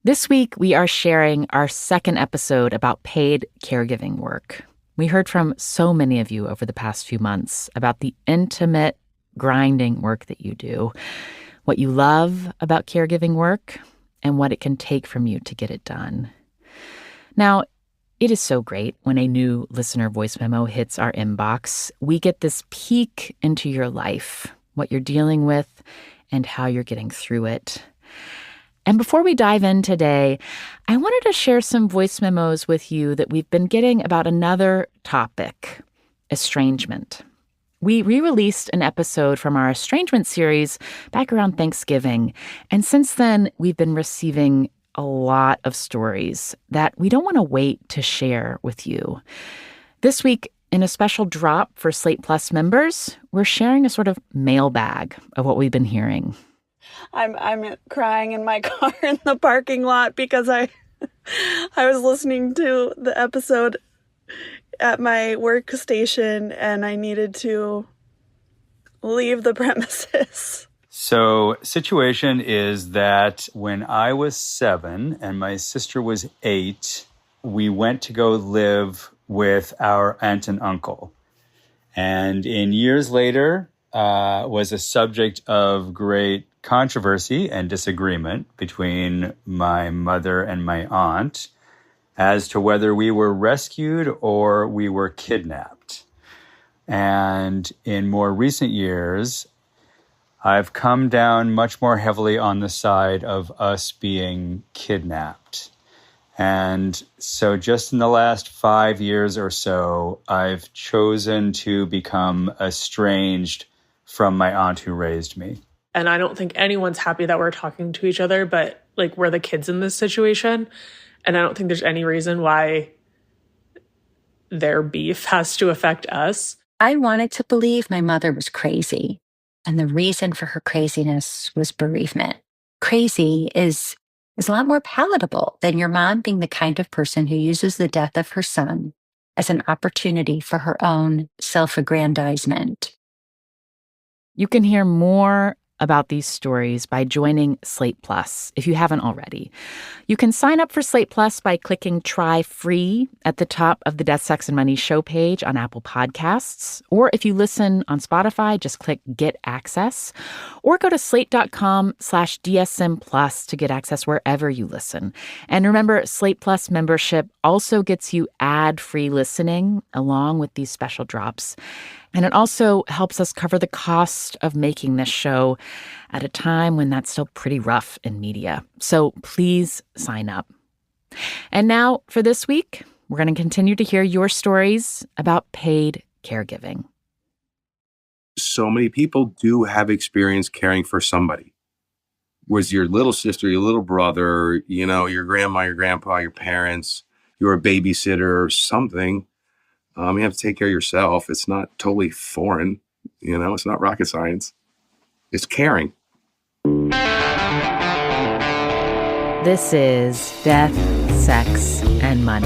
This week, we are sharing our second episode about paid caregiving work. We heard from so many of you over the past few months about the intimate, grinding work that you do, what you love about caregiving work, and what it can take from you to get it done. Now, it is so great when a new listener voice memo hits our inbox. We get this peek into your life, what you're dealing with, and how you're getting through it. And before we dive in today, I wanted to share some voice memos with you that we've been getting about another topic, estrangement. We re-released an episode from our estrangement series back around Thanksgiving, and since then, we've been receiving a lot of stories that we don't want to wait to share with you. This week, in a special drop for Slate Plus members, we're sharing a sort of mailbag of what we've been hearing. I'm crying in my car in the parking lot because I was listening to the episode at my workstation and I needed to leave the premises. So, situation is that when I was 7 and my sister was 8, we went to go live with our aunt and uncle. And in years later, was a subject of great controversy and disagreement between my mother and my aunt as to whether we were rescued or we were kidnapped. And in more recent years, I've come down much more heavily on the side of us being kidnapped. And so just in the last 5 years or so, I've chosen to become estranged from my aunt who raised me. And I don't think anyone's happy that we're talking to each other, but like we're the kids in this situation. And I don't think there's any reason why their beef has to affect us. I wanted to believe my mother was crazy. And the reason for her craziness was bereavement. Crazy is a lot more palatable than your mom being the kind of person who uses the death of her son as an opportunity for her own self-aggrandizement. You can hear more about these stories by joining Slate Plus if you haven't already. You can sign up for Slate Plus by clicking Try Free at the top of the Death, Sex, and Money show page on Apple Podcasts. Or if you listen on Spotify, just click Get Access. Or go to slate.com/DSM Plus to get access wherever you listen. And remember, Slate Plus membership also gets you ad-free listening along with these special drops. And it also helps us cover the cost of making this show at a time when that's still pretty rough in media. So please sign up. And now for this week, we're going to continue to hear your stories about paid caregiving. So many people do have experience caring for somebody. Was your little sister, your little brother, your grandma, your grandpa, your parents, you're a babysitter or something. You have to take care of yourself. It's not totally foreign. It's not rocket science. It's caring. This is Death, Sex, and Money.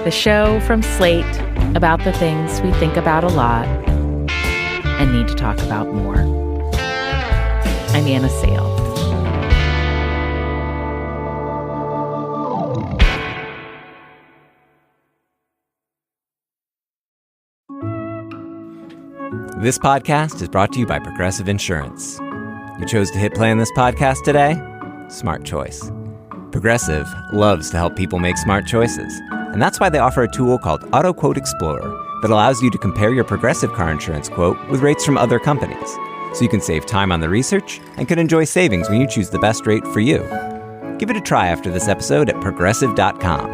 The show from Slate about the things we think about a lot and need to talk about more. I'm Anna Sale. This podcast is brought to you by Progressive Insurance. You chose to hit play on this podcast today? Smart choice. Progressive loves to help people make smart choices. And that's why they offer a tool called Auto Quote Explorer that allows you to compare your Progressive car insurance quote with rates from other companies. So you can save time on the research and can enjoy savings when you choose the best rate for you. Give it a try after this episode at Progressive.com.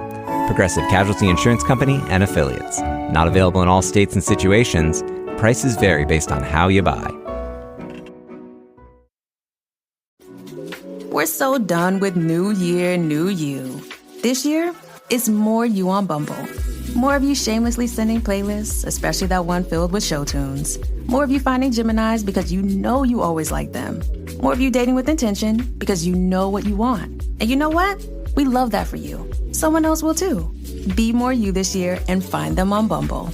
Progressive Casualty Insurance Company and Affiliates. Not available in all states and situations. Prices vary based on how you buy. We're so done with New Year, New You. This year, it's more you on Bumble. More of you shamelessly sending playlists, especially that one filled with show tunes. More of you finding Geminis because you know you always like them. More of you dating with intention because you know what you want. And you know what? We love that for you. Someone else will too. Be more you this year and find them on Bumble.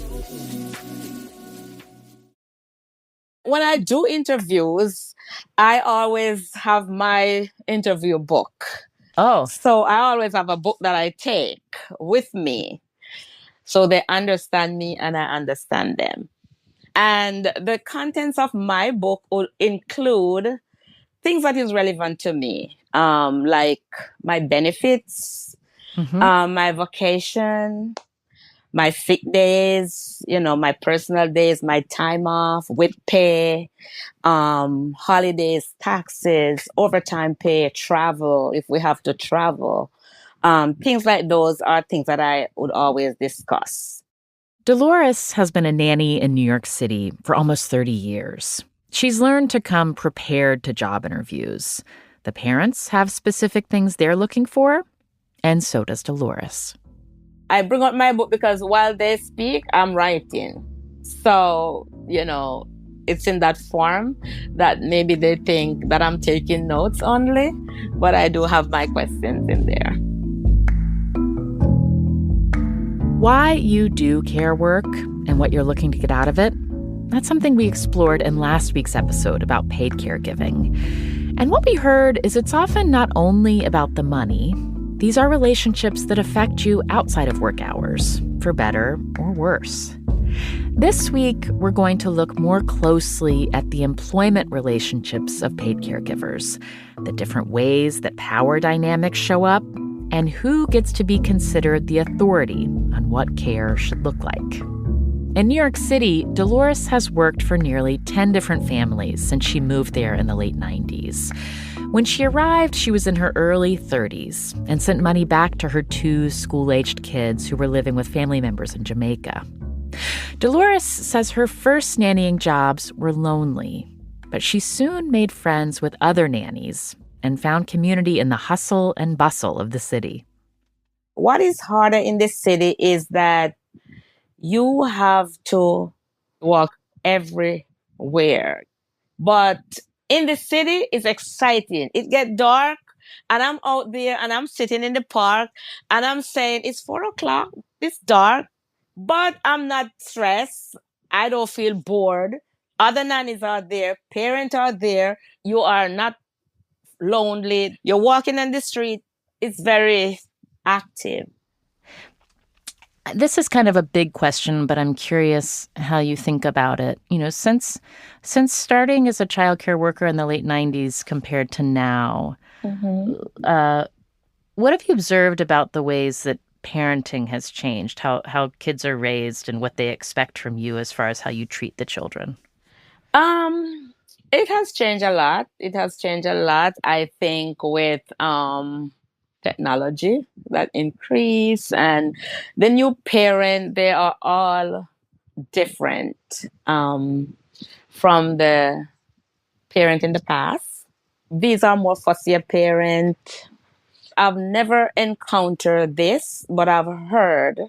when I do interviews, I always have my interview book. Oh. So I always have a book that I take with me so they understand me and I understand them. And the contents of my book will include things that is relevant to me, like my benefits, my vacation, my sick days, my personal days, my time off with pay, holidays, taxes, overtime pay, travel, if we have to travel. Things like those are things that I would always discuss. Delores has been a nanny in New York City for almost 30 years. She's learned to come prepared to job interviews. The parents have specific things they're looking for, and so does Delores. I bring out my book because while they speak, I'm writing. So, it's in that form that maybe they think that I'm taking notes only, but I do have my questions in there. Why you do care work and what you're looking to get out of it, that's something we explored in last week's episode about paid caregiving. And what we heard is it's often not only about the money. These are relationships that affect you outside of work hours, for better or worse. This week, we're going to look more closely at the employment relationships of paid caregivers, the different ways that power dynamics show up, and who gets to be considered the authority on what care should look like. In New York City, Delores has worked for nearly 10 different families since she moved there in the late 90s. When she arrived, she was in her early 30s and sent money back to her 2 school-aged kids who were living with family members in Jamaica. Delores says her first nannying jobs were lonely, but she soon made friends with other nannies and found community in the hustle and bustle of the city. What is harder in the city is that you have to walk everywhere. But in the city, it's exciting. It gets dark, and I'm out there, and I'm sitting in the park, and I'm saying, it's 4 o'clock, it's dark, but I'm not stressed. I don't feel bored. Other nannies are there, parents are there. You are not lonely. You're walking on the street. It's very active. This is kind of a big question, but I'm curious how you think about it. Since starting as a child care worker in the late 90s compared to now, what have you observed about the ways that parenting has changed, how kids are raised and what they expect from you as far as how you treat the children? It has changed a lot. I think with technology that increase and the new parent, they are all different from the parent in the past. These are more fussier parents. I've never encountered this, but I've heard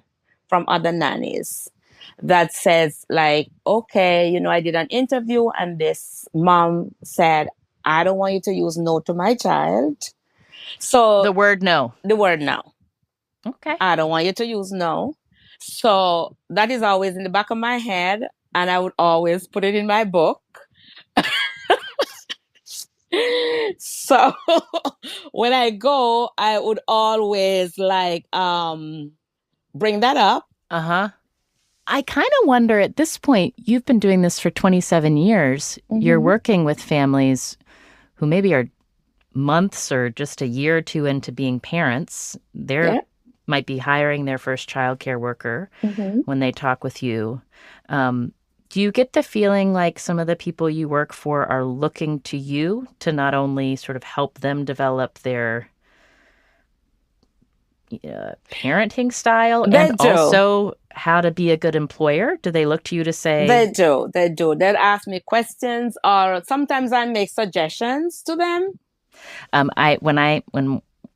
from other nannies that says like, okay, I did an interview and this mom said, I don't want you to use no to my child. So the word no. Okay. I don't want you to use no. So that is always in the back of my head, and I would always put it in my book. So when I go, I would always bring that up. I kind of wonder at this point, you've been doing this for 27 years. You're working with families who maybe are months or just a year or two into being parents. They might be hiring their first child care worker when they talk with you. Do you get the feeling like some of the people you work for are looking to you to not only sort of help them develop their parenting style also how to be a good employer? Do they look to you to say? They do. They'll ask me questions, or sometimes I make suggestions to them.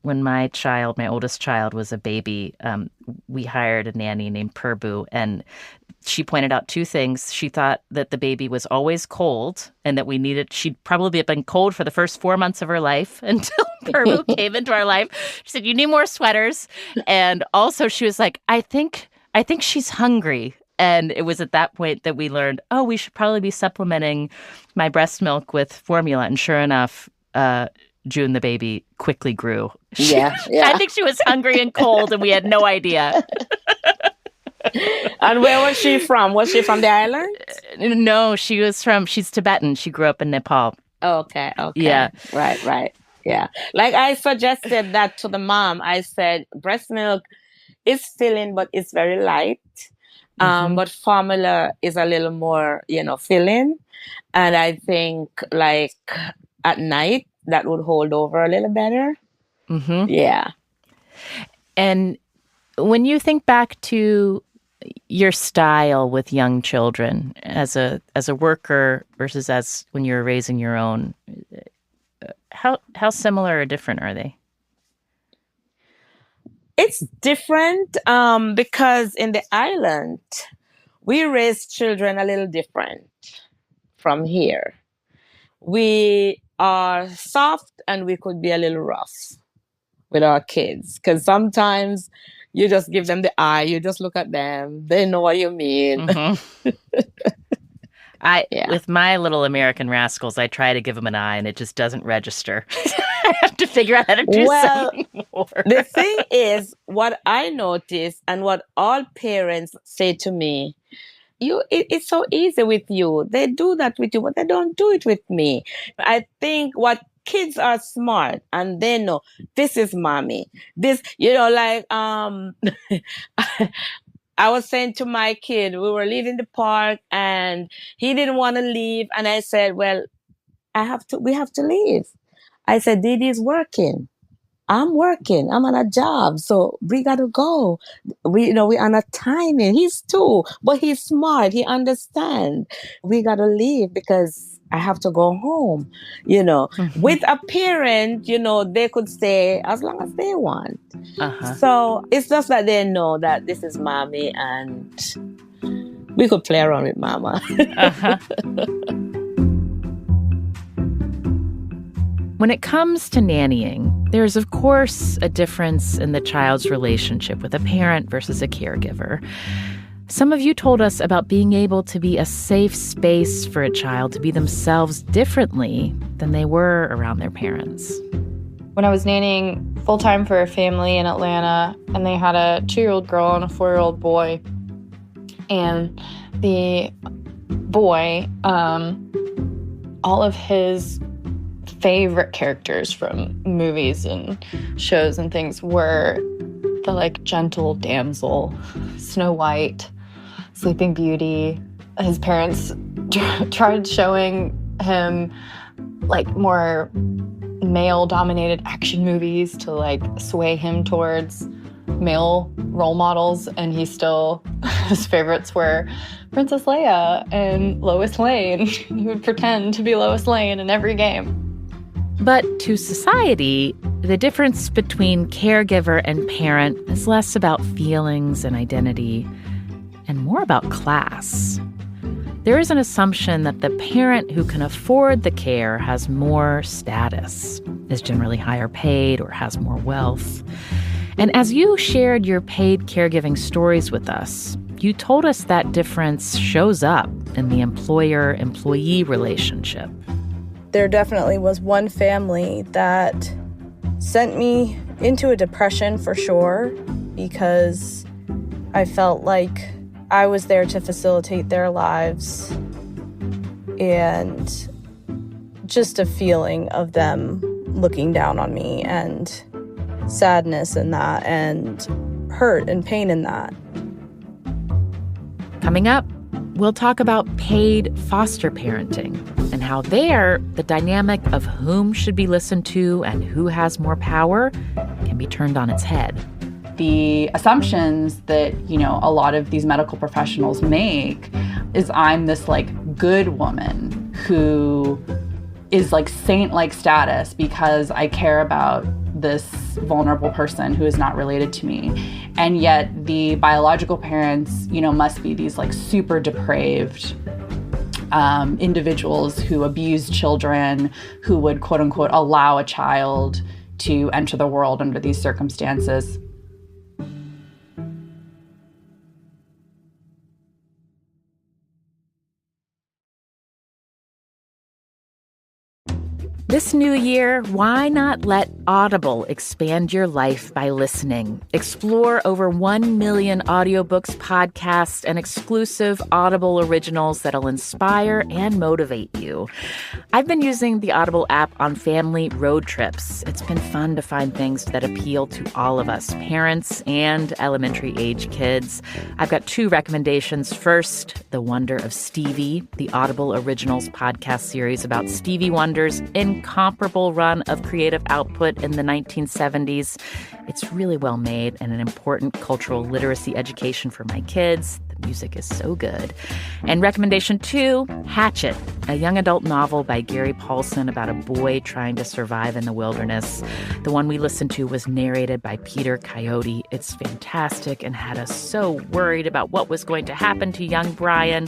When my oldest child was a baby, we hired a nanny named Purbu, and she pointed out 2 things. She thought that the baby was always cold and that she'd probably been cold for the first 4 months of her life until Purbu came into our life. She said, you need more sweaters. And also she was like, I think she's hungry. And it was at that point that we learned, oh, we should probably be supplementing my breast milk with formula. And sure enough, June, the baby, quickly grew. Yeah. I think she was hungry and cold, and we had no idea. And where was she from? Was she from the island? No, she's Tibetan. She grew up in Nepal. Okay. Yeah. Right. Yeah. Like I suggested that to the mom. I said, breast milk is filling, but it's very light. But formula is a little more, filling. And I think like at night, that would hold over a little better. Mm-hmm. Yeah. And when you think back to your style with young children as a worker versus as when you're raising your own, how similar or different are they? It's different because in the island, we raise children a little different from here. We are soft and we could be a little rough with our kids because sometimes you just give them the eye, you just look at them, they know what you mean. Mm-hmm. With my little American rascals, I try to give them an eye and it just doesn't register. I have to figure out how to do something more. The thing is, what I notice and what all parents say to me, it's so easy with you. They do that with you, but they don't do it with me. I think what kids are smart and they know this is mommy. This, like I was saying to my kid, we were leaving the park and he didn't want to leave. And I said, well, we have to leave. I said, Didi's working. I'm working. I'm on a job. So we got to go. We're on a timing. He's 2, but he's smart. He understands. We got to leave because I have to go home. With a parent, they could stay as long as they want. So it's just that they know that this is mommy and we could play around with mama. When it comes to nannying, there's, of course, a difference in the child's relationship with a parent versus a caregiver. Some of you told us about being able to be a safe space for a child to be themselves differently than they were around their parents. When I was nannying full-time for a family in Atlanta, and they had a 2-year-old girl and a 4-year-old boy, and the boy, all of his favorite characters from movies and shows and things were the gentle damsel, Snow White, Sleeping Beauty. His parents tried showing him more male-dominated action movies to sway him towards male role models, and his favorites were Princess Leia and Lois Lane. He would pretend to be Lois Lane in every game. But to society, the difference between caregiver and parent is less about feelings and identity and more about class. There is an assumption that the parent who can afford the care has more status, is generally higher paid, or has more wealth. And as you shared your paid caregiving stories with us, you told us that difference shows up in the employer-employee relationship. There definitely was one family that sent me into a depression for sure, because I felt like I was there to facilitate their lives, and just a feeling of them looking down on me and sadness in that and hurt and pain in that. Coming up, we'll talk about paid foster parenting and how there, the dynamic of whom should be listened to and who has more power can be turned on its head. The assumptions that, a lot of these medical professionals make is I'm this good woman who is saint-like status because I care about this vulnerable person who is not related to me. And yet the biological parents, must be these super depraved individuals who abuse children, who would quote unquote allow a child to enter the world under these circumstances. This new year, why not let Audible expand your life by listening? Explore over 1 million audiobooks, podcasts, and exclusive Audible originals that'll inspire and motivate you. I've been using the Audible app on family road trips. It's been fun to find things that appeal to all of us, parents and elementary-age kids. I've got 2 recommendations. First, The Wonder of Stevie, the Audible Originals podcast series about Stevie Wonder's incomparable run of creative output in the 1970s. It's really well made and an important cultural literacy education for my kids. The music is so good. And recommendation 2, Hatchet, a young adult novel by Gary Paulson about a boy trying to survive in the wilderness. The one we listened to was narrated by Peter Coyote. It's fantastic and had us so worried about what was going to happen to young Brian.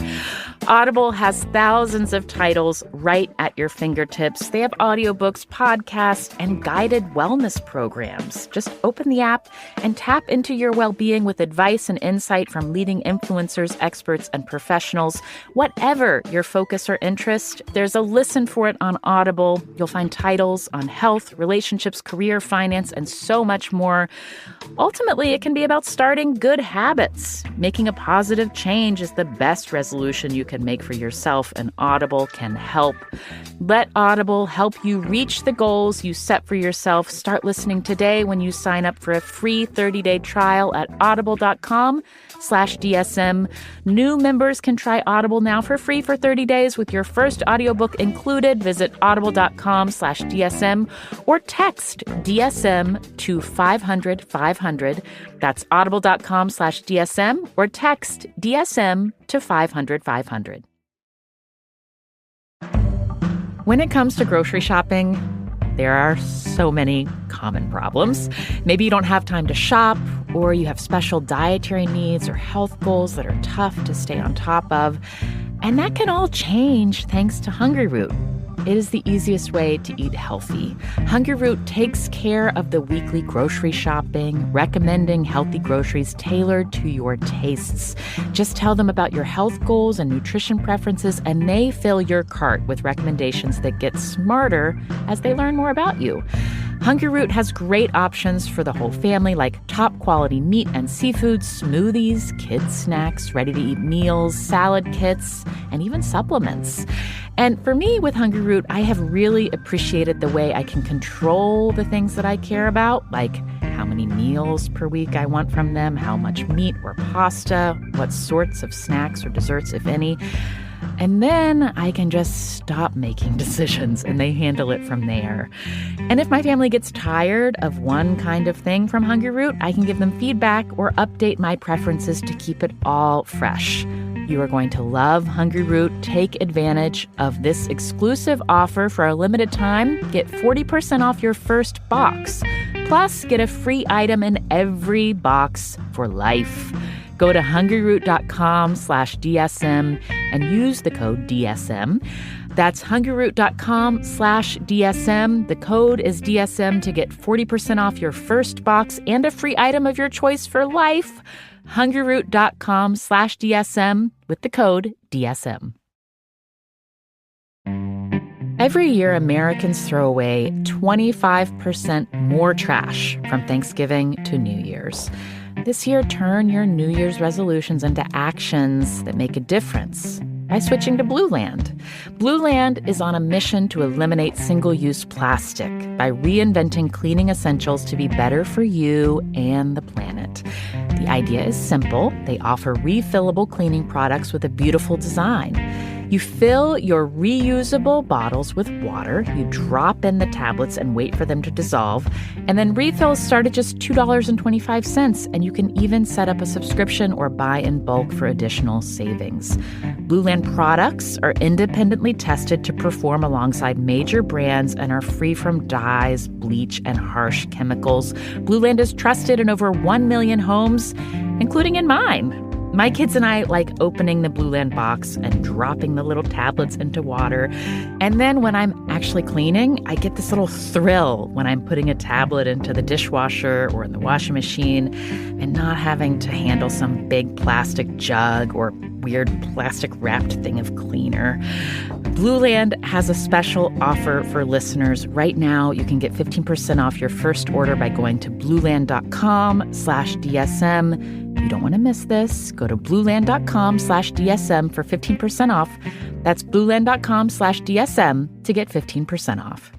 Audible has thousands of titles right at your fingertips. They have audiobooks, podcasts, and guided wellness programs. Just open the app and tap into your well-being with advice and insight from leading influencers, experts, and professionals. Whatever your focus or interest, there's a listen for it on Audible. You'll find titles on health, relationships, career, finance, and so much more. Ultimately, it can be about starting good habits. Making a positive change is the best resolution you can make for yourself, and Audible can help. Let Audible help you reach the goals you set for yourself. Start listening today when you sign up for a free 30-day trial at audible.com/DSM. New members can try Audible now for free for 30 days with your first audiobook included. Visit audible.com/DSM or text DSM to 500-500. That's audible.com/DSM or text DSM to 500-500. When it comes to grocery shopping, there are so many common problems. Maybe you don't have time to shop, or you have special dietary needs or health goals that are tough to stay on top of. And that can all change thanks to Hungryroot. It is the easiest way to eat healthy. Hungryroot takes care of the weekly grocery shopping, recommending healthy groceries tailored to your tastes. Just tell them about your health goals and nutrition preferences, and they fill your cart with recommendations that get smarter as they learn more about you. Hungryroot has great options for the whole family, like top quality meat and seafood, smoothies, kids snacks, ready-to-eat meals, salad kits, and even supplements. And for me, with Hungryroot, I have really appreciated the way I can control the things that I care about, like how many meals per week I want from them, how much meat or pasta, what sorts of snacks or desserts, if any. And then I can just stop making decisions and they handle it from there. And if my family gets tired of one kind of thing from Hungryroot, I can give them feedback or update my preferences to keep it all fresh. You are going to love Hungryroot. Take advantage of this exclusive offer for a limited time. Get 40% off your first box. Plus, get a free item in every box for life. Go to hungryroot.com/DSM and use the code DSM. That's hungryroot.com/DSM. The code is DSM to get 40% off your first box and a free item of your choice for life. hungryroot.com/DSM with the code DSM. Every year, Americans throw away 25% more trash from Thanksgiving to New Year's. This year, turn your New Year's resolutions into actions that make a difference by switching to Blue Land. Blue Land is on a mission to eliminate single-use plastic by reinventing cleaning essentials to be better for you and the planet. The idea is simple. They offer refillable cleaning products with a beautiful design. You fill your reusable bottles with water, you drop in the tablets and wait for them to dissolve, and then refills start at just $2.25, and you can even set up a subscription or buy in bulk for additional savings. Blue Land products are independently tested to perform alongside major brands and are free from dyes, bleach, and harsh chemicals. Blue Land is trusted in over 1 million homes, including in mine. My kids and I like opening the Blue Land box and dropping the little tablets into water. And then when I'm actually cleaning, I get this little thrill when I'm putting a tablet into the dishwasher or in the washing machine and not having to handle some big plastic jug or weird plastic-wrapped thing of cleaner. Blue Land has a special offer for listeners. Right now, you can get 15% off your first order by going to blueland.com/DSM. You don't want to miss this. Go to blueland.com/DSM for 15% off. That's blueland.com/DSM to get 15% off.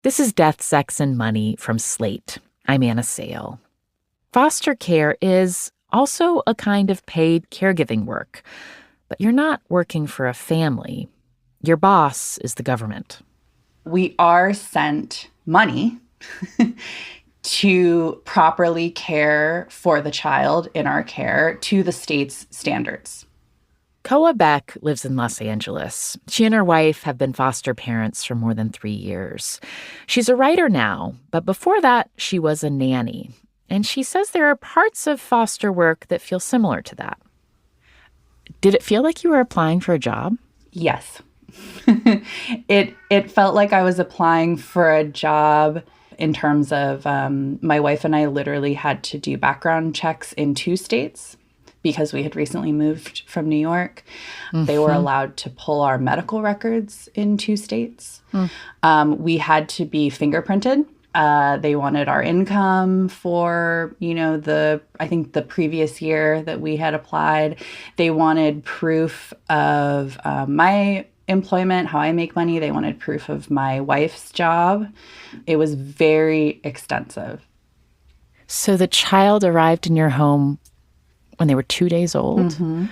This is Death, Sex, and Money from Slate. I'm Anna Sale. Foster care is also a kind of paid caregiving work, but you're not working for a family. Your boss is the government. We are sent money to properly care for the child in our care to the state's standards. Koa Beck lives in Los Angeles. She and her wife have been foster parents for more than 3 years. She's a writer now, but before that, she was a nanny. And she says there are parts of foster work that feel similar to that. Did it feel like you were applying for a job? Yes. It felt like I was applying for a job in terms of my wife and I literally had to do background checks in 2 states because we had recently moved from New York. Mm-hmm. They were allowed to pull our medical records in 2 states. We had to be fingerprinted. They wanted our income for, I think the previous year that we had applied. They wanted proof of my employment, how I make money. They wanted proof of my wife's job. It was very extensive. So the child arrived in your home when they were 2 days old. Mm-hmm.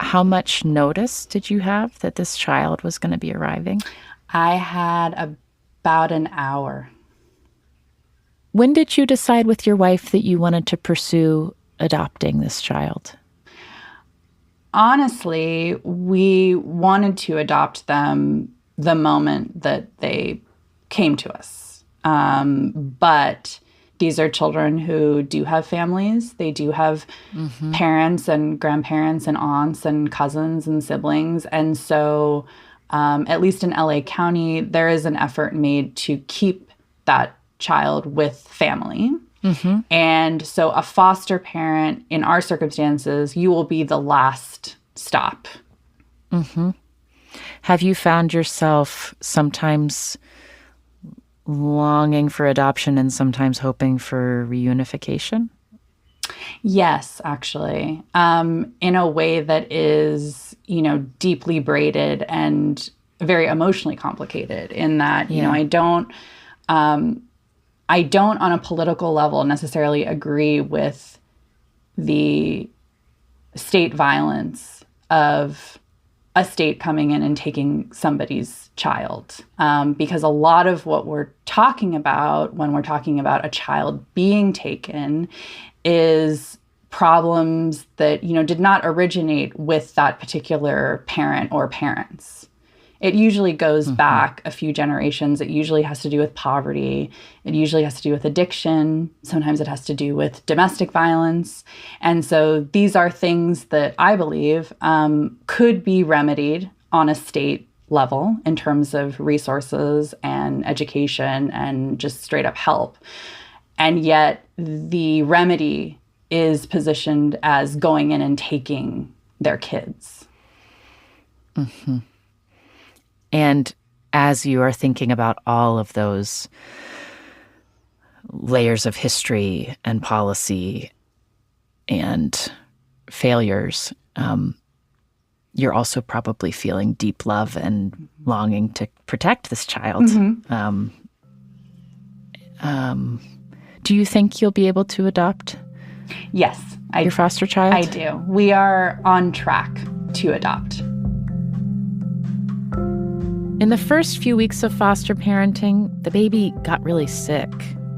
How much notice did you have that this child was going to be arriving? I had about an hour. When did you decide with your wife that you wanted to pursue adopting this child? Honestly, we wanted to adopt them the moment that they came to us. But these are children who do have families. They do have parents and grandparents and aunts and cousins and siblings. And so at least in LA County, there is an effort made to keep that child with family. Mm-hmm. And so a foster parent, in our circumstances, you will be the last stop. Mm-hmm. Have you found yourself sometimes longing for adoption and sometimes hoping for reunification? Yes, actually. In a way that is, deeply braided and very emotionally complicated in that, I don't on a political level necessarily agree with the state violence of a state coming in and taking somebody's child. Because a lot of what we're talking about when we're talking about a child being taken is problems that, did not originate with that particular parent or parents. It usually goes back a few generations. It usually has to do with poverty. It usually has to do with addiction. Sometimes it has to do with domestic violence. And so these are things that I believe could be remedied on a state level in terms of resources and education and just straight up help. And yet the remedy is positioned as going in and taking their kids. Mm-hmm. And as you are thinking about all of those layers of history and policy and failures, you're also probably feeling deep love and longing to protect this child. Mm-hmm. Do you think you'll be able to adopt? Yes. Your foster child? I do. We are on track to adopt. In the first few weeks of foster parenting, the baby got really sick,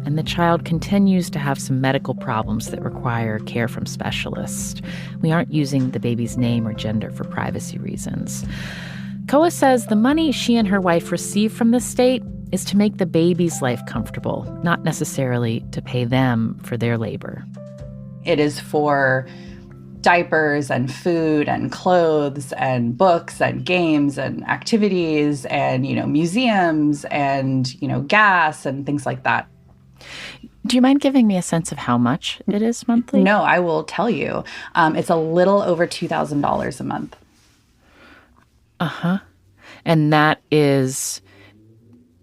and the child continues to have some medical problems that require care from specialists. We aren't using the baby's name or gender for privacy reasons. Koa says the money she and her wife receive from the state is to make the baby's life comfortable, not necessarily to pay them for their labor. It is for diapers and food and clothes and books and games and activities and, museums and, gas and things like that. Do you mind giving me a sense of how much it is monthly? No, I will tell you. It's a little over $2,000 a month. Uh-huh. And that is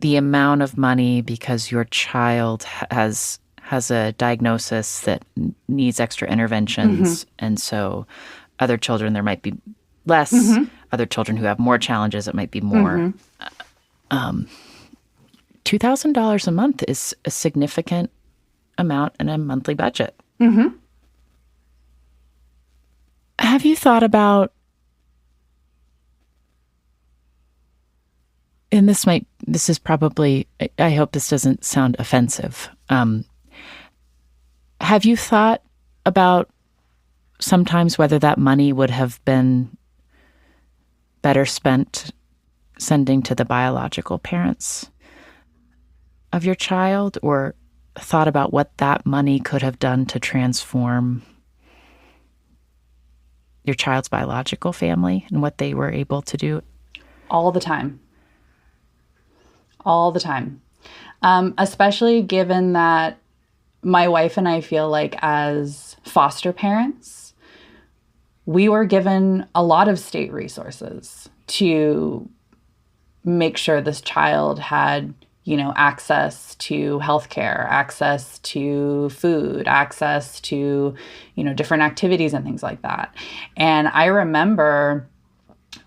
the amount of money because your child has a diagnosis that needs extra interventions. And so other children, there might be less. Other children who have more challenges, it might be more. $2,000 a month is a significant amount in a monthly budget. Have you thought about, and this is probably, I hope this doesn't sound offensive. Have you thought about sometimes whether that money would have been better spent sending to the biological parents of your child, or thought about what that money could have done to transform your child's biological family and what they were able to do? All the time. All the time. Especially given that my wife and I feel like as foster parents, we were given a lot of state resources to make sure this child had, access to healthcare, access to food, access to, different activities and things like that. And I remember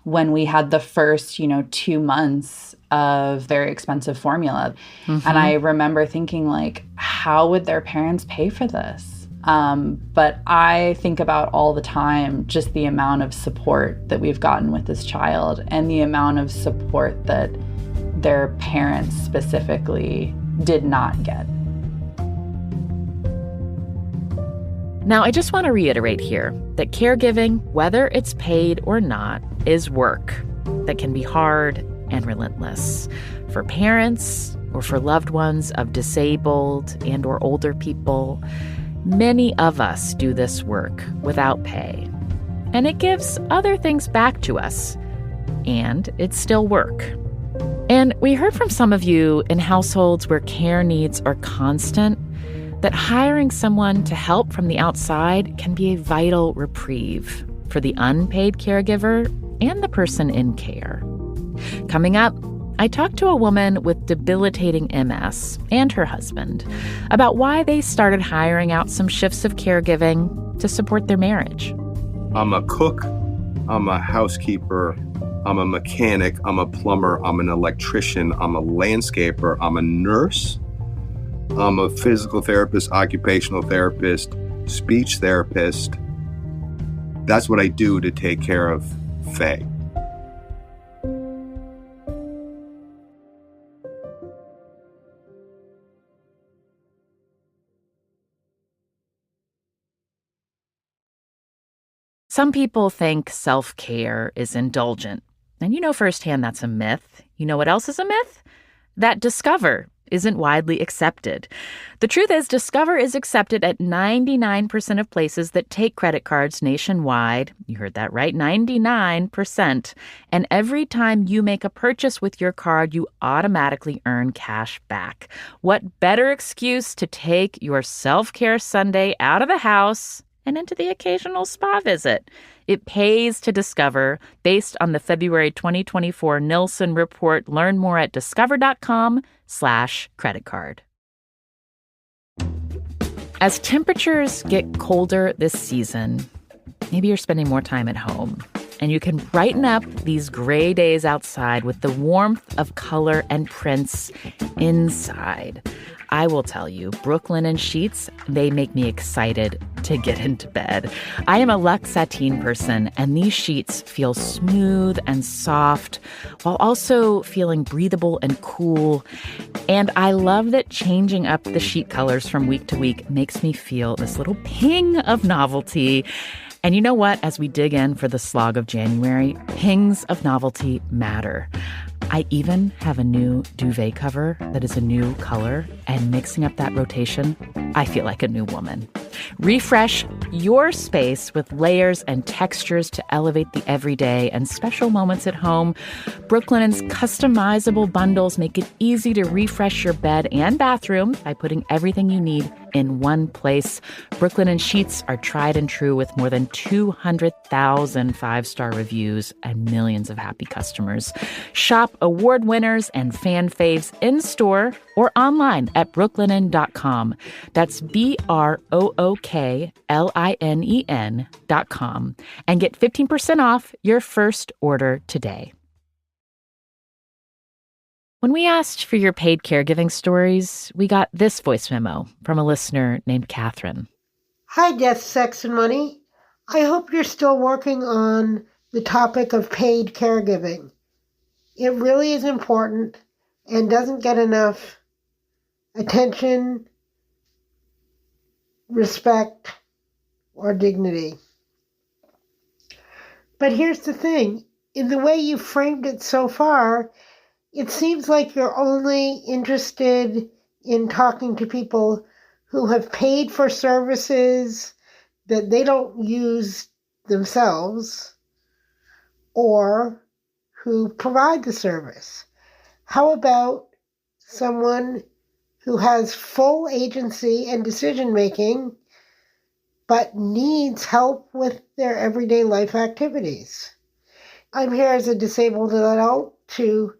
when we had the first, 2 months of very expensive formula. And I remember thinking, like, how would their parents pay for this? But I think about all the time just the amount of support that we've gotten with this child and the amount of support that their parents specifically did not get. Now, I just want to reiterate here that caregiving, whether it's paid or not, is work that can be hard and relentless for parents or for loved ones of disabled and or older people. Many of us do this work without pay, and it gives other things back to us, and it's still work. And we heard from some of you in households where care needs are constant that hiring someone to help from the outside can be a vital reprieve for the unpaid caregiver and the person in care. Coming up, I talked to a woman with debilitating MS and her husband about why they started hiring out some shifts of caregiving to support their marriage. I'm a cook, I'm a housekeeper, I'm a mechanic, I'm a plumber, I'm an electrician, I'm a landscaper, I'm a nurse, I'm a physical therapist, occupational therapist, speech therapist. That's what I do to take care of Faye. Some people think self-care is indulgent. And you know firsthand that's a myth. You know what else is a myth? That Discover isn't widely accepted. The truth is, Discover is accepted at 99% of places that take credit cards nationwide. You heard that right, 99%. And every time you make a purchase with your card, you automatically earn cash back. What better excuse to take your self-care Sunday out of the house and into the occasional spa visit? It pays to Discover based on the February 2024 Nielsen report. Learn more at discover.com/creditcard. As temperatures get colder this season, maybe you're spending more time at home, and you can brighten up these gray days outside with the warmth of color and prints inside. I will tell you, Brooklyn and sheets, they make me excited to get into bed. I am a Luxe Sateen person, and these sheets feel smooth and soft while also feeling breathable and cool. And I love that changing up the sheet colors from week to week makes me feel this little ping of novelty. And you know what? As we dig in for the slog of January, pings of novelty matter. I even have a new duvet cover that is a new color, and mixing up that rotation, I feel like a new woman. Refresh your space with layers and textures to elevate the everyday and special moments at home. Brooklinen's customizable bundles make it easy to refresh your bed and bathroom by putting everything you need in one place. Brooklinen sheets are tried and true with more than 200,000 five-star reviews and millions of happy customers. Shop award winners and fan faves in-store or online at brooklinen.com. That's BROOKLINEN.com. And get 15% off your first order today. When we asked for your paid caregiving stories, we got this voice memo from a listener named Catherine. Hi, Death, Sex, and Money. I hope you're still working on the topic of paid caregiving. It really is important and doesn't get enough attention, respect, or dignity. But here's the thing. In the way you framed it so far, it seems like you're only interested in talking to people who have paid for services that they don't use themselves or who provide the service. How about someone who has full agency and decision-making but needs help with their everyday life activities? I'm here as a disabled adult to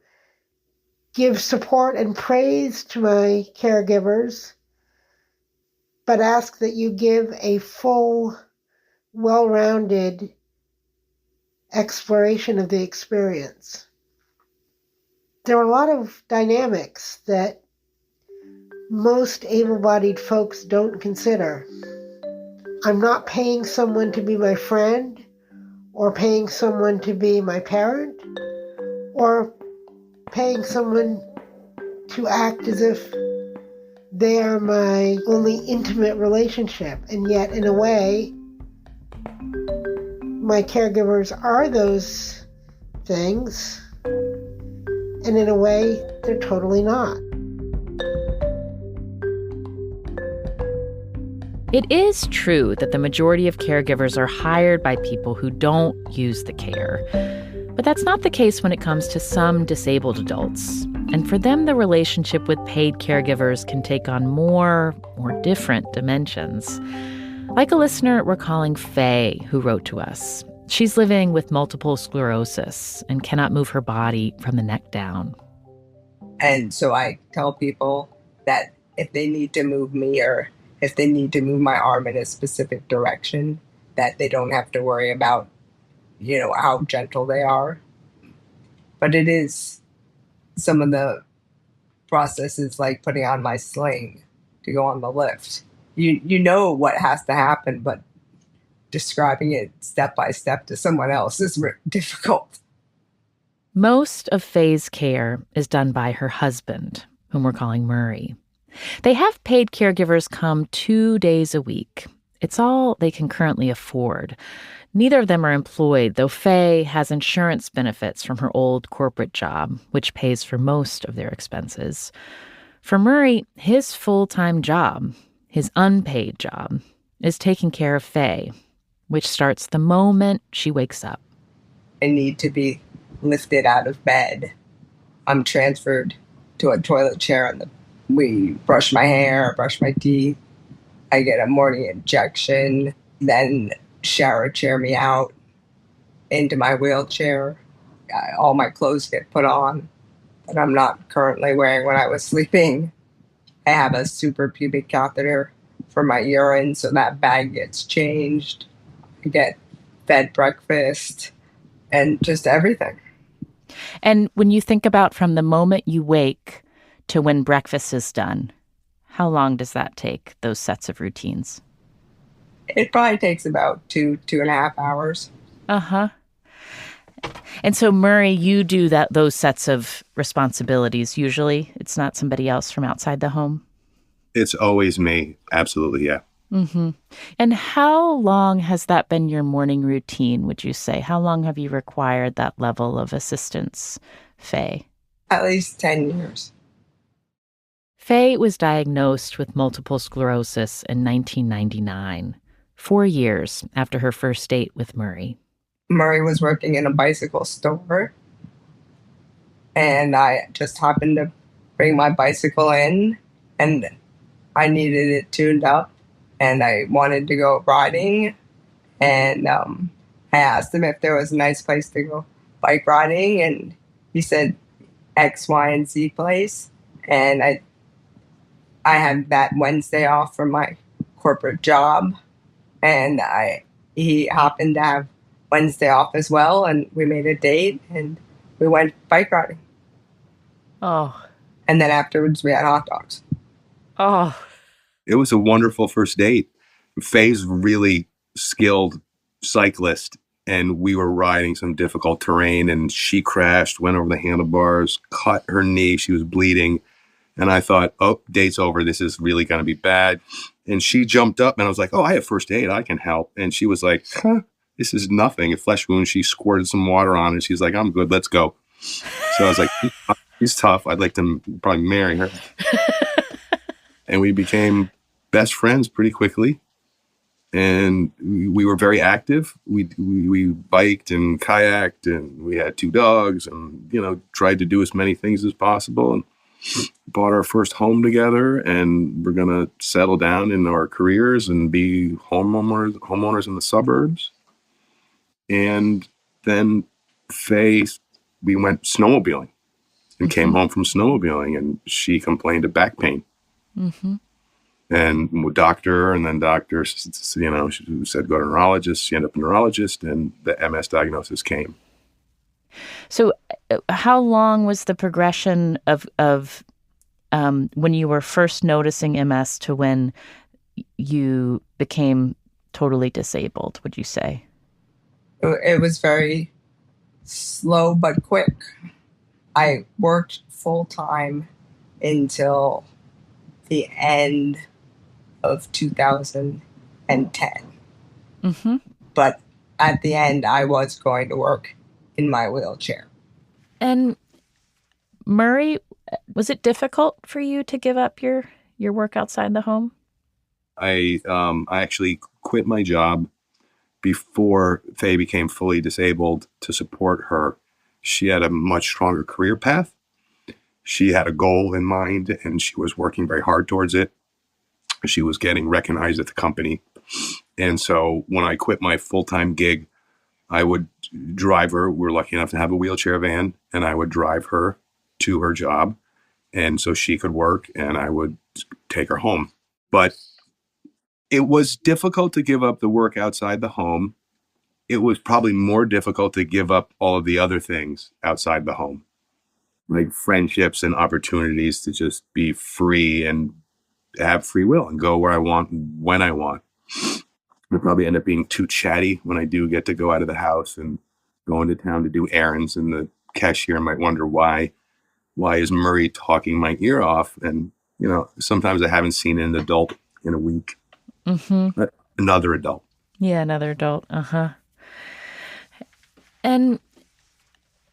give support and praise to my caregivers, but ask that you give a full, well-rounded exploration of the experience. There are a lot of dynamics that most able-bodied folks don't consider. I'm not paying someone to be my friend, or paying someone to be my parent, or paying someone to act as if they are my only intimate relationship. And yet, in a way, my caregivers are those things, and in a way, they're totally not. It is true that the majority of caregivers are hired by people who don't use the care. But that's not the case when it comes to some disabled adults. And for them, the relationship with paid caregivers can take on more or different dimensions. Like a listener we're calling Faye, who wrote to us. She's living with multiple sclerosis and cannot move her body from the neck down. And so I tell people that if they need to move me or if they need to move my arm in a specific direction, that they don't have to worry about, how gentle they are. But it is some of the processes like putting on my sling to go on the lift. You know what has to happen, but describing it step by step to someone else is difficult. Most of Faye's care is done by her husband, whom we're calling Murray. They have paid caregivers come 2 days a week. It's all they can currently afford. Neither of them are employed, though Faye has insurance benefits from her old corporate job, which pays for most of their expenses. For Murray, his full-time job, his unpaid job, is taking care of Faye, which starts the moment she wakes up. I need to be lifted out of bed. I'm transferred to a toilet chair and we brush my hair, brush my teeth. I get a morning injection, then shower chair me out into my wheelchair. All my clothes get put on that I'm not currently wearing when I was sleeping. I have a suprapubic catheter for my urine, so that bag gets changed. I get fed breakfast and just everything. And when you think about from the moment you wake to when breakfast is done, how long does that take, those sets of routines? It probably takes about 2.5 hours. Uh-huh. And so, Murray, you do those sets of responsibilities usually? It's not somebody else from outside the home? It's always me. Absolutely, yeah. Mm-hmm. And how long has that been your morning routine, would you say? How long have you required that level of assistance, Faye? At least 10 years. Faye was diagnosed with multiple sclerosis in 1999, 4 years after her first date with Murray. Murray was working in a bicycle store, and I just happened to bring my bicycle in, and I needed it tuned up, and I wanted to go riding, and I asked him if there was a nice place to go bike riding, and he said X, Y, and Z place, and I had that Wednesday off from my corporate job, and he happened to have Wednesday off as well, and we made a date, and we went bike riding. Oh. And then afterwards, we had hot dogs. Oh. It was a wonderful first date. Faye's really skilled cyclist, and we were riding some difficult terrain, and she crashed, went over the handlebars, cut her knee. She was bleeding. And I thought, oh, date's over. This is really going to be bad. And she jumped up, and I was like, oh, I have first aid. I can help. And she was like, this is nothing. A flesh wound. She squirted some water on it. She's like, I'm good. Let's go. So I was like, he's tough. I'd like to probably marry her. And we became best friends pretty quickly. And we were very active. We biked and kayaked, and we had 2 dogs, and, tried to do as many things as possible. And bought our first home together, and we're going to settle down in our careers and be homeowners in the suburbs. And then Faye, we went snowmobiling and came home from snowmobiling, and she complained of back pain. Mm-hmm. And doctor she said go to neurologist. She ended up a neurologist, and the MS diagnosis came. So how long was the progression of when you were first noticing MS to when you became totally disabled, would you say? It was very slow but quick. I worked full-time until the end of 2010. Mm-hmm. But at the end, I was going to work in my wheelchair. And Murray, was it difficult for you to give up your work outside the home? I actually quit my job before Faye became fully disabled to support her. She had a much stronger career path. She had a goal in mind, and she was working very hard towards it. She was getting recognized at the company. And so when I quit my full-time gig, I would drive her. We were lucky enough to have a wheelchair van, and I would drive her to her job, and so she could work, and I would take her home. But it was difficult to give up the work outside the home. It was probably more difficult to give up all of the other things outside the home, like friendships and opportunities to just be free and have free will and go where I want, when I want. I probably end up being too chatty when I do get to go out of the house and go into town to do errands, and the cashier might wonder why is Murray talking my ear off? And, sometimes I haven't seen an adult in a week. Mm-hmm. Another adult. Yeah, another adult. Uh-huh. And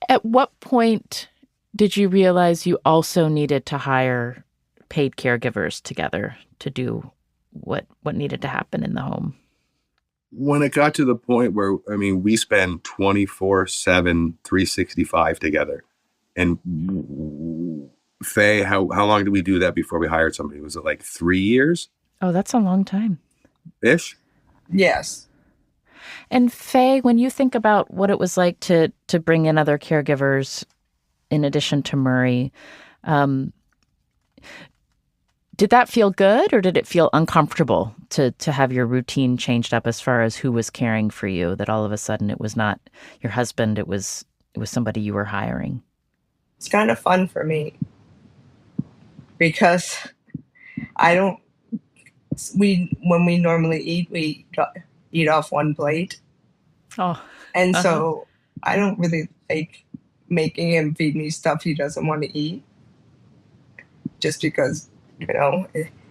at what point did you realize you also needed to hire paid caregivers together to do what needed to happen in the home? When it got to the point where, we spend 24/7, 365 together. And Faye, how long did we do that before we hired somebody? Was it like 3 years? Oh, that's a long time. Ish? Yes. And Faye, when you think about what it was like to bring in other caregivers in addition to Murray, did that feel good, or did it feel uncomfortable to have your routine changed up as far as who was caring for you, that all of a sudden it was not your husband, it was somebody you were hiring? It's kind of fun for me because when we normally eat, we eat off one plate. Oh. And so I don't really like making him feed me stuff he doesn't want to eat, just because,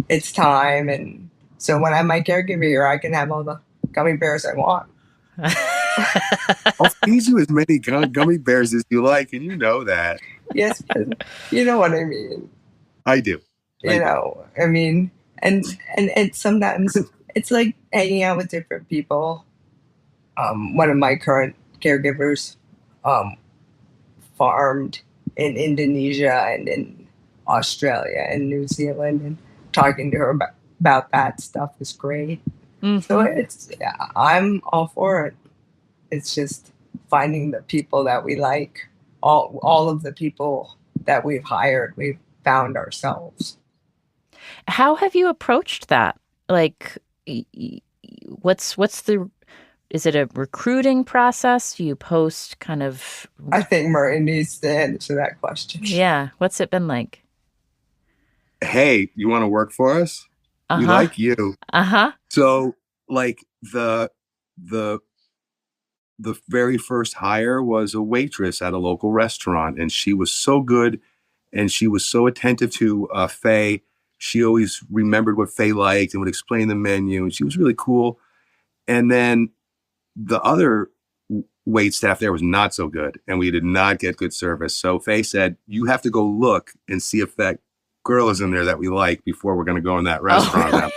it's time. And so when I'm my caregiver here, I can have all the gummy bears I want. I'll feed you as many gummy bears as you like, and you know that. Yes, but you know what I mean. I do. You know, I mean, and sometimes it's like hanging out with different people. One of my current caregivers farmed in Indonesia and in Australia and New Zealand, and talking to her about that stuff is great. So I'm all for it. It's just finding the people that we like. All of the people that we've hired, we've found ourselves. How have you approached that? Like, what's the, is it a recruiting process? Do you post kind of? I think Murray needs to answer that question. Yeah. What's it been like? Hey, you want to work for us? We like you. So like the very first hire was a waitress at a local restaurant, and she was so good and she was so attentive to Faye. She always remembered what Faye liked and would explain the menu, and she was really cool. And then the other wait staff there was not so good, and we did not get good service. So Faye said, you have to go look and see if that girl is in there that we like before we're going to go in that restaurant.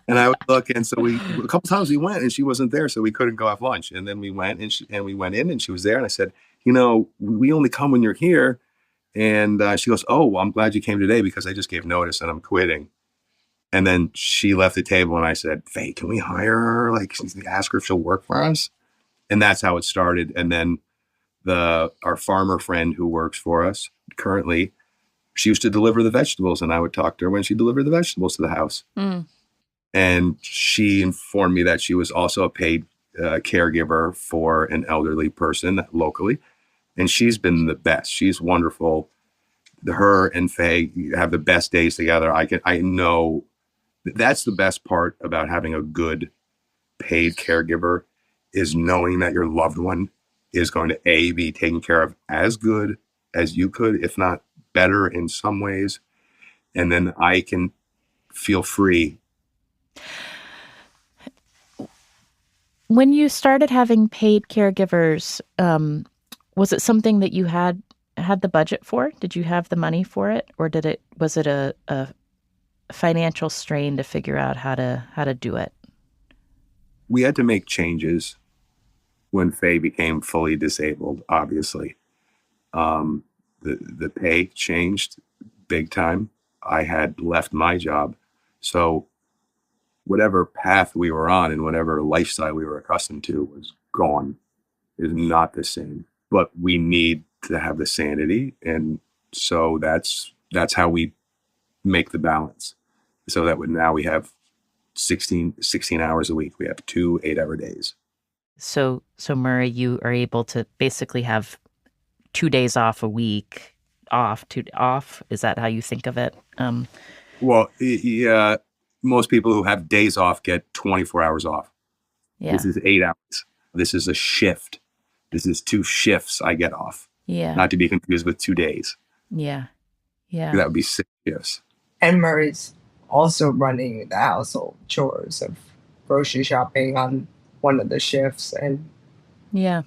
And I would look, and so a couple times we went, and she wasn't there, so we couldn't go have lunch. And then we went, and we went in, and she was there. And I said, you know, we only come when you're here. And she goes, oh, well, I'm glad you came today because I just gave notice and I'm quitting. And then she left the table, and I said, Faye, can we hire her? Like, ask her if she'll work for us. And that's how it started. And then our farmer friend who works for us currently, she used to deliver the vegetables, and I would talk to her when she delivered the vegetables to the house. And she informed me that she was also a paid caregiver for an elderly person locally. And she's been the best. She's wonderful. Her and Faye have the best days together. I know that's the best part about having a good paid caregiver, is knowing that your loved one is going to be taken care of as good as you could, if not better in some ways. And then I can feel free. When you started having paid caregivers, was it something that you had the budget for? Did you have the money for it, or was it a financial strain to figure out how to do it? We had to make changes when Faye became fully disabled. Obviously, the pay changed big time. I had left my job, so whatever path we were on and whatever lifestyle we were accustomed to was gone. Is not the same. But we need to have the sanity, and so that's how we make the balance. So that now we have 16 hours a week. We have 2 8-hour days. So Murray, you are able to basically have 2 days off a week, off. Is that how you think of it? Well, yeah. Most people who have days off get 24 hours off. Yeah. This is 8 hours. This is a shift. This is 2 shifts I get off. Yeah. Not to be confused with 2 days. Yeah. Yeah. That would be 6 shifts. And Murray's also running the household chores of grocery shopping on one of the shifts. And Yeah.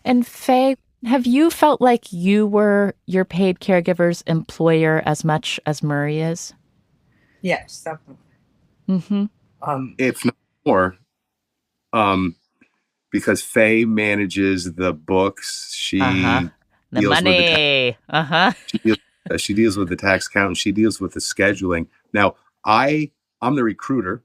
And Faye, have you felt like you were your paid caregiver's employer as much as Murray is? yes, definitely. If not more, because Faye manages the books. She The deals money. she deals with the tax account. She deals with the scheduling. Now, I'm the recruiter.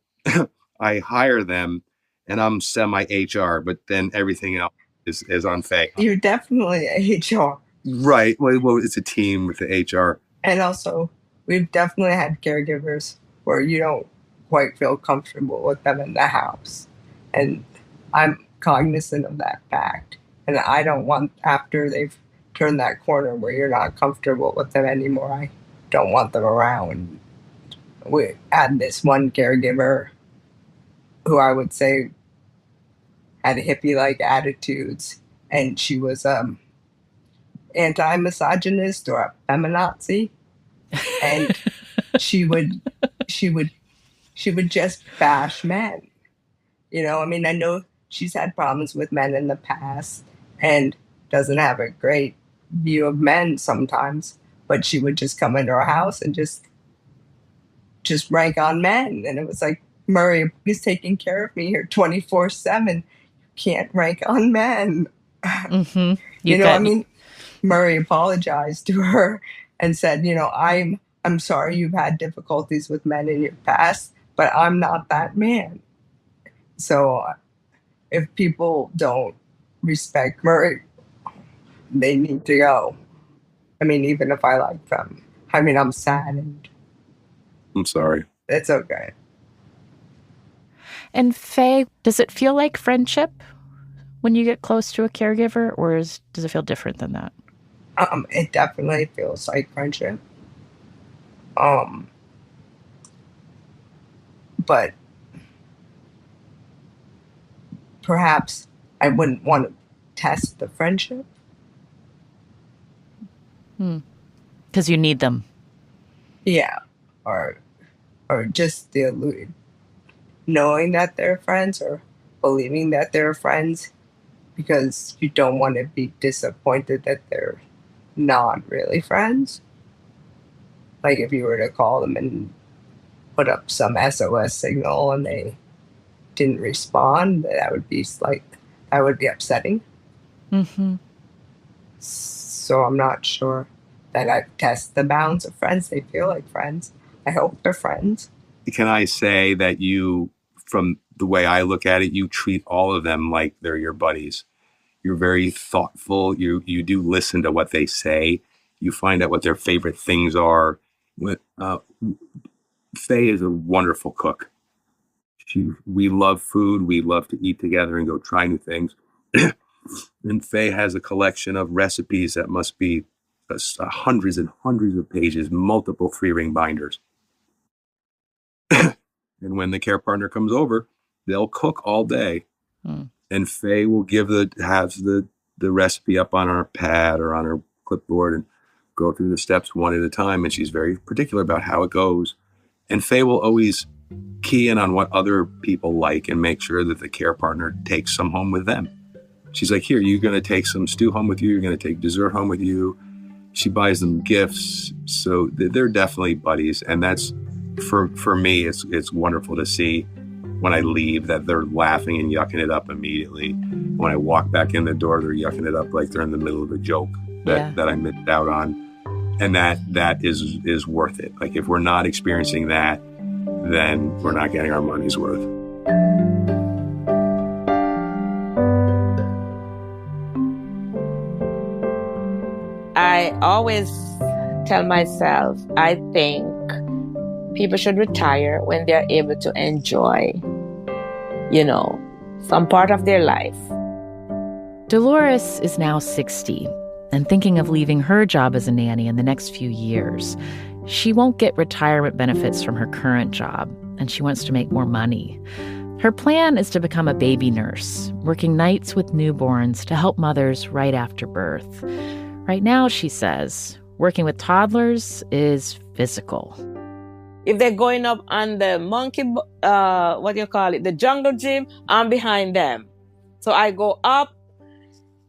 I hire them, and I'm semi-HR, but then everything else is on Faye. You're definitely HR. Right. Well, it's a team with the HR. And also, we've definitely had caregivers where you don't quite feel comfortable with them in the house. And I'm cognizant of that fact. And I don't want, after they've turned that corner where you're not comfortable with them anymore, I don't want them around. We had this one caregiver who I would say had hippie-like attitudes, and she was anti-misogynist or a feminazi, and she would just bash men. I mean, I know she's had problems with men in the past and doesn't have a great view of men sometimes, but she would just come into our house and just rank on men. And it was like, Murray, he's taking care of me here 24/7. You can't rank on men. Mm-hmm. I mean, Murray apologized to her and said, I'm sorry you've had difficulties with men in your past, but I'm not that man. So if people don't respect Murray, they need to go. I mean, even if I like them. I mean, I'm saddened. I'm sorry. It's okay. And Faye, does it feel like friendship when you get close to a caregiver, or does it feel different than that? It definitely feels like friendship. But perhaps I wouldn't want to test the friendship. Because you need them. Yeah. Or just the knowing that they're friends or believing that they're friends, because you don't want to be disappointed that they're not really friends. Like if you were to call them and put up some SOS signal and they didn't respond, that would be upsetting. Mm-hmm. So I'm not sure that I test the bounds of friends. They feel like friends. I hope they're friends. Can I say that you, from the way I look at it, you treat all of them like they're your buddies. You're very thoughtful. You do listen to what they say. You find out what their favorite things are. Faye is a wonderful cook. We love food. We love to eat together and go try new things. And Faye has a collection of recipes that must be hundreds and hundreds of pages, multiple 3-ring binders. And when the care partner comes over, they'll cook all day. And Faye will have the recipe up on our pad or on her clipboard and go through the steps one at a time. And she's very particular about how it goes. And Faye will always key in on what other people like and make sure that the care partner takes some home with them. She's like, here, you're going to take some stew home with you. You're going to take dessert home with you. She buys them gifts. So they're definitely buddies. And that's, for me, it's wonderful to see when I leave that they're laughing and yucking it up immediately. When I walk back in the door, they're yucking it up like they're in the middle of a joke that I missed out on. And that is worth it. Like if we're not experiencing that, then we're not getting our money's worth. I always tell myself, I think people should retire when they're able to enjoy, some part of their life. Delores is now 60 and thinking of leaving her job as a nanny in the next few years. She won't get retirement benefits from her current job, and she wants to make more money. Her plan is to become a baby nurse, working nights with newborns to help mothers right after birth. Right now, she says, working with toddlers is physical. If they're going up on the the jungle gym, I'm behind them. So I go up.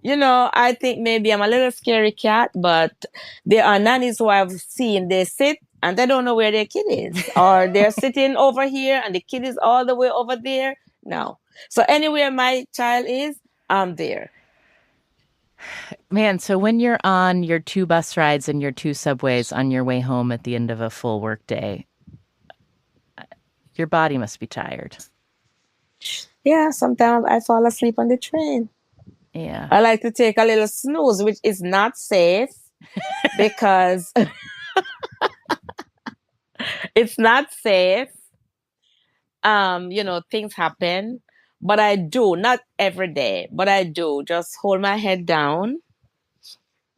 I think maybe I'm a little scary cat, but there are nannies who I've seen, they sit and they don't know where their kid is. Or they're sitting over here and the kid is all the way over there. No. So anywhere my child is, I'm there. Man, so when you're on your 2 bus rides and your 2 subways on your way home at the end of a full work day, your body must be tired. Yeah, sometimes I fall asleep on the train. Yeah. I like to take a little snooze, which is not safe because it's not safe. Things happen, but I do, not every day, but I do just hold my head down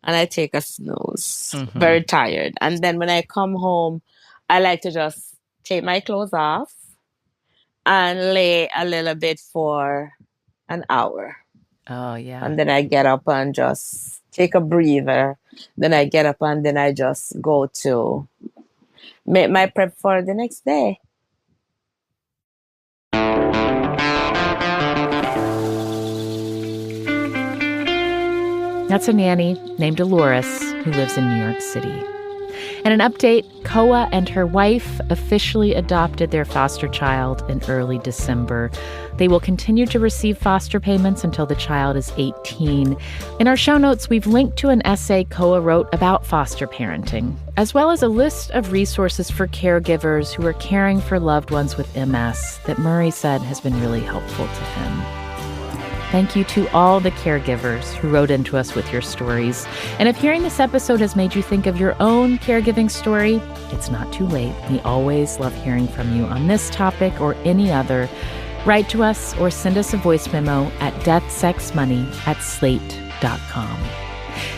and I take a snooze. Mm-hmm. Very tired. And then when I come home, I like to just take my clothes off and lay a little bit for an hour. Oh, yeah. And then I get up and just take a breather. Then I get up and then I just go to make my prep for the next day. That's a nanny named Delores who lives in New York City. And an update, Koa and her wife officially adopted their foster child in early December. They will continue to receive foster payments until the child is 18. In our show notes, we've linked to an essay Koa wrote about foster parenting, as well as a list of resources for caregivers who are caring for loved ones with MS that Murray said has been really helpful to him. Thank you to all the caregivers who wrote into us with your stories. And if hearing this episode has made you think of your own caregiving story, it's not too late. We always love hearing from you on this topic or any other. Write to us or send us a voice memo at deathsexmoney@slate.com.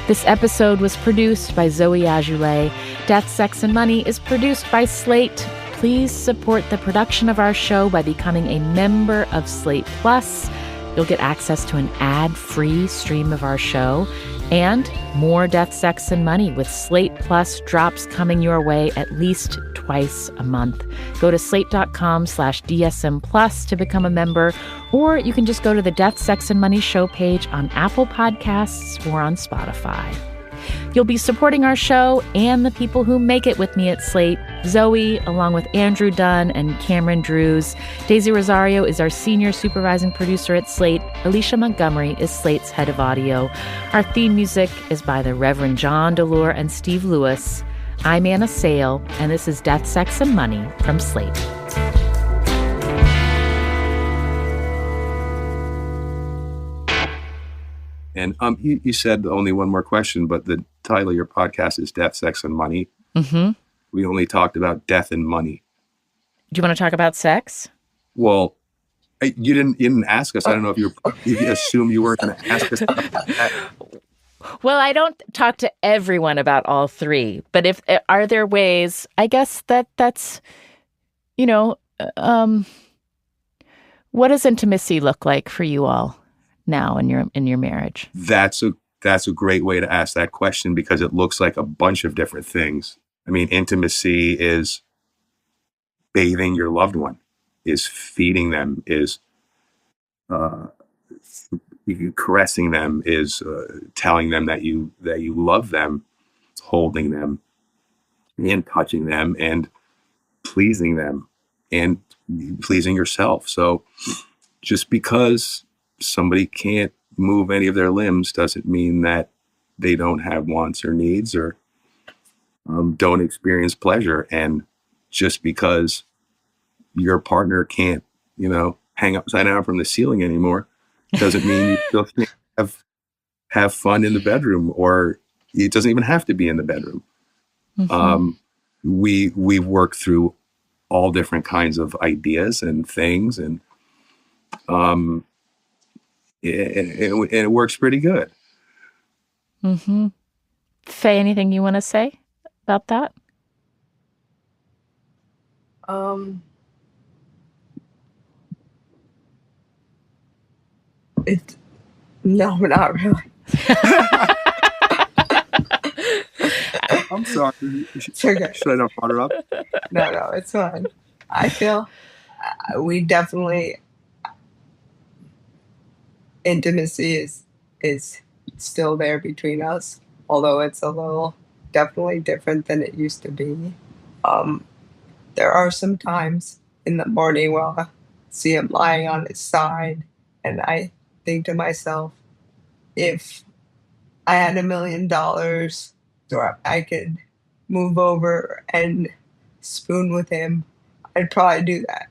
This episode was produced by Zoe Ajoulay. Death, Sex, and Money is produced by Slate. Please support the production of our show by becoming a member of Slate Plus. You'll get access to an ad-free stream of our show and more Death, Sex, and Money with Slate Plus drops coming your way at least twice a month. Go to slate.com/DSM Plus to become a member, or you can just go to the Death, Sex, and Money show page on Apple Podcasts or on Spotify. You'll be supporting our show and the people who make it with me at Slate. Zoe, along with Andrew Dunn and Cameron Drews. Daisy Rosario is our senior supervising producer at Slate. Alicia Montgomery is Slate's head of audio. Our theme music is by the Reverend John Delore and Steve Lewis. I'm Anna Sale, and this is Death, Sex, and Money from Slate. And you said only one more question, but the title of your podcast is Death, Sex, and Money. Mm-hmm. We only talked about death and money. Do you want to talk about sex? Well, you didn't ask us. I don't know if you assumed you weren't going to ask us about that. Well, I don't talk to everyone about all three, but if are there ways? I guess that's, what does intimacy look like for you all now in your marriage? That's a great way to ask that question, because it looks like a bunch of different things. I mean, intimacy is bathing your loved one, is feeding them, is caressing them, is telling them that you love them, holding them, and touching them, and pleasing them, and pleasing yourself. So just because somebody can't move any of their limbs doesn't mean that they don't have wants or needs or don't experience pleasure. And just because your partner can't, hang upside down from the ceiling anymore doesn't mean you still can't have fun in the bedroom, or it doesn't even have to be in the bedroom. Mm-hmm. We've worked through all different kinds of ideas and things, and it works pretty good. Mm-hmm. Faye, anything you want to say about that? No, not really. I'm sorry. Should I not brought her up? No, it's fine. I feel we definitely, intimacy is still there between us, although it's a little definitely different than it used to be. There are some times in the morning where I see him lying on his side, and I think to myself, if I had $1 million, or I could move over and spoon with him, I'd probably do that.